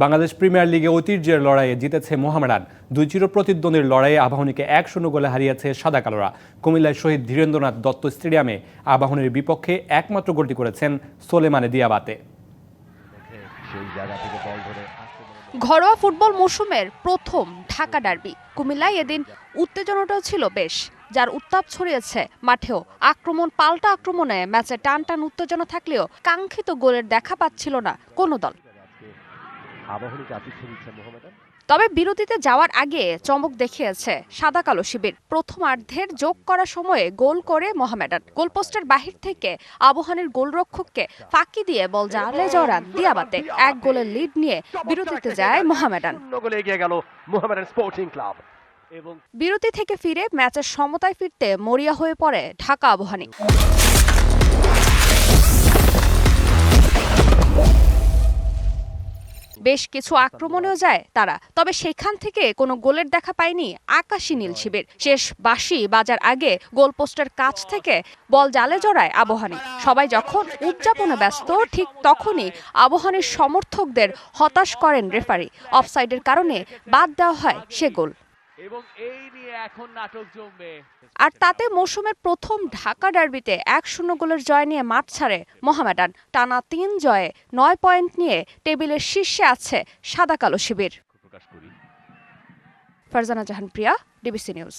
Bangladesh premier লিগে ঐতিহ্যের লড়াইয়ে জিতেছে মোহামেডান। 2 চিরপ্রতিদ্বন্দ্বীর লড়াইয়ে আবাহনীকে 1-0 গোলে হারিয়েছে সাদা কালোরা। কুমিল্লার শহীদ ধীরেন্দ্রনাথ দত্ত স্টেডিয়ামে আবাহনীর বিপক্ষে একমাত্র গোলটি করেছেন সোলেমানে দিয়াবাতে। ঘরোয়া ফুটবল মৌসুমের প্রথম ঢাকা ডার্বি। কুমিল্লায় এদিন উত্তেজনাটাও ছিল বেশ, যার উত্তাপ ছড়িয়েছে মাঠেও। আক্রমণ পাল্টা আক্রমণে ম্যাচে টান টান উত্তেজনা থাকলেও কাঙ্ক্ষিত গোলের দেখা পাচ্ছিল না কোনো দল। তবে বিরতিতে যাওয়ার আগে চমক দেখিয়েছে সাদা কালো শিবির। প্রথমার্ধের যোগ করার সময়ে গোল করে মোহামেডান। গোলপোস্টের বাহির থেকে আবাহনীর গোলরক্ষককে ফাঁকি দিয়ে বল জালে জড়ান দিয়াবাতে। 1 গোলের লিড নিয়ে বিরতিতে যায় মোহামেডান। বিরতি থেকে ফিরে ম্যাচের সমতায় ফিরতে মরিয়া হয়ে পড়ে ঢাকা আবাহনী। বেশ কিছু আক্রমণেও যায় তারা, তবে সেখান থেকে কোনো গোলের দেখা পায়নি আকাশী নীল শিবির। শেষ বাঁশি বাজার আগে গোলপোস্টের কাছ থেকে বল জালে জড়ায় আবাহনী। সবাই যখন উদযাপনে ব্যস্ত, ঠিক তখনই আবাহনীর সমর্থকদের হতাশ করেন রেফারি। অফসাইডের কারণে বাদ দেওয়া হয় সে গোল। আর তাতে মৌসুমের প্রথম ঢাকা ডার্বিতে 1-0 গোলের জয় নিয়ে মাঠ ছাড়ে মোহামেডান। টানা 3 জয়ে 9 পয়েন্ট নিয়ে টেবিলের শীর্ষে আছে সাদা কালো শিবির। ফারজানা জাহান প্রিয়া, ডিবিসি নিউজ।